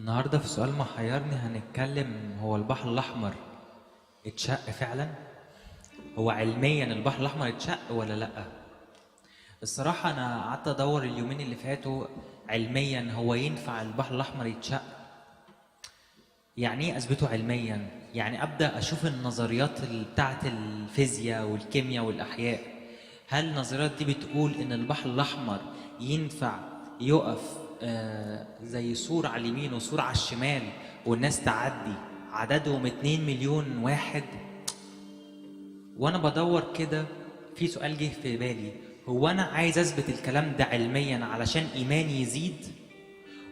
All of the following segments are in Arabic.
النهارده في سؤال محيرني هنتكلم. هو البحر الأحمر اتشق فعلا؟ هو علميا البحر الأحمر اتشق ولا لأ؟ الصراحة أنا قعدت أدور اليومين اللي فاتوا علميا هو ينفع البحر الأحمر يتشق؟ يعني إيه أثبته علميا؟ يعني أبدأ أشوف النظريات بتاعة الفيزياء والكيمياء والأحياء. هل النظريات دي بتقول إن البحر الأحمر ينفع يقف زي سور على اليمين وسور على الشمال والناس تعدي عددهم 2 مليون واحد؟ وانا بدور كده في سؤال جه في بالي، هو انا عايز اثبت الكلام ده علميا علشان ايماني يزيد،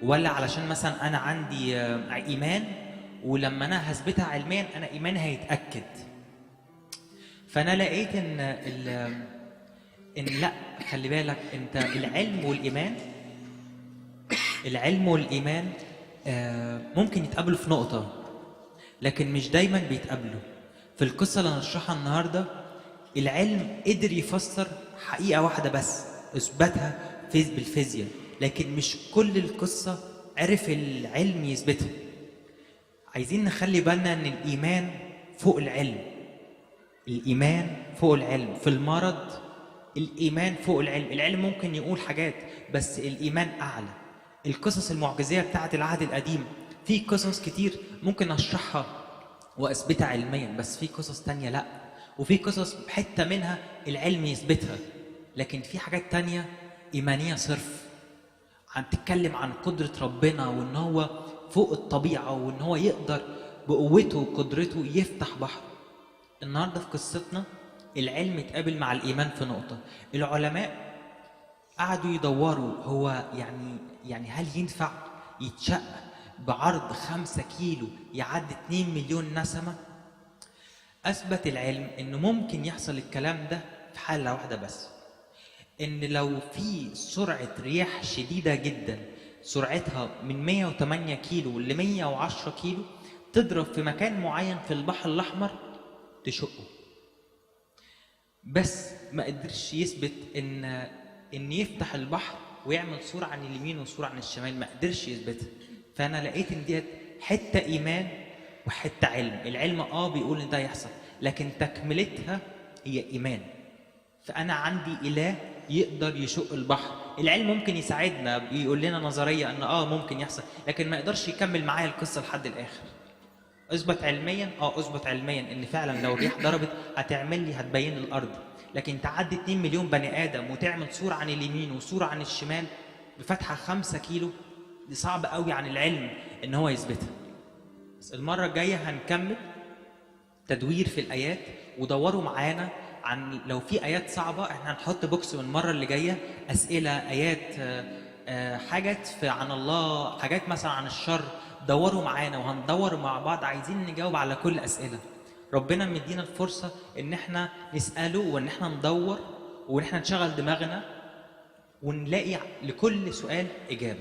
ولا علشان مثلا انا عندي ايمان ولما انا هثبتها علميا انا ايماني هيتاكد؟ فانا لقيت ان لا، خلي بالك انت، العلم والايمان ممكن يتقابلوا في نقطه، لكن مش دايما بيتقابلوا. في القصه اللي هنشرحها النهارده العلم قدر يفسر حقيقه واحده بس، اثبتها بالفيزياء، لكن مش كل القصه عرف العلم يثبتها. عايزين نخلي بالنا ان الايمان فوق العلم، الايمان فوق العلم. في المرض الايمان فوق العلم، العلم ممكن يقول حاجات بس الايمان اعلى. القصص المعجزيه بتاعه العهد القديم، في قصص كتير ممكن اشرحها واثبتها علميا، بس في قصص تانية لا، وفي قصص حته منها العلم يثبتها، لكن في حاجات تانية ايمانيه صرف، تتكلم عن قدره ربنا وان هو فوق الطبيعه وان هو يقدر بقوته وقدرته يفتح بحر. النهارده في قصتنا العلم اتقابل مع الايمان في نقطه. العلماء قعدوا يدوروا هو يعني هل ينفع يتشق بعرض 5 كيلو يعدي 2 مليون نسمة؟ أثبت العلم إنه ممكن يحصل الكلام ده في حالة واحدة بس، إن لو في سرعة رياح شديدة جدا سرعتها من 108 كيلو ل 110 كيلو تضرب في مكان معين في البحر الأحمر تشقه. بس ما قدرش يثبت إن يفتح البحر ويعمل صورة عن اليمين وصورة عن الشمال، ما قدرش يثبتها. فأنا لقيت إن ديت حتة إيمان وحتة علم. العلم بيقول إن ده يحصل، لكن تكملتها هي إيمان. فأنا عندي إله يقدر يشق البحر. العلم ممكن يساعدنا، بيقول لنا نظرية إن ممكن يحصل، لكن ما يقدرش يكمل معايا القصة لحد الآخر. اثبت علميا، اثبت علميا ان فعلا لو الريح ضربت هتبين الارض، لكن تعدي 2 مليون بني ادم وتعمل صورة عن اليمين وصورة عن الشمال بفتحة 5 كيلو، دي صعب قوي عن العلم ان هو يثبتها. بس المرة الجاية هنكمل تدوير في الايات، ودوروا معانا عن لو في ايات صعبة. احنا هنحط بوكس من المرة اللي جاية اسئلة ايات حاجات عن الله، حاجات مثلا عن الشر. دوروا معانا وهندور مع بعض، عايزين نجاوب على كل أسئلة. ربنا مدينا الفرصة ان احنا نسأله وان احنا ندور وان احنا نشغل دماغنا ونلاقي لكل سؤال إجابة.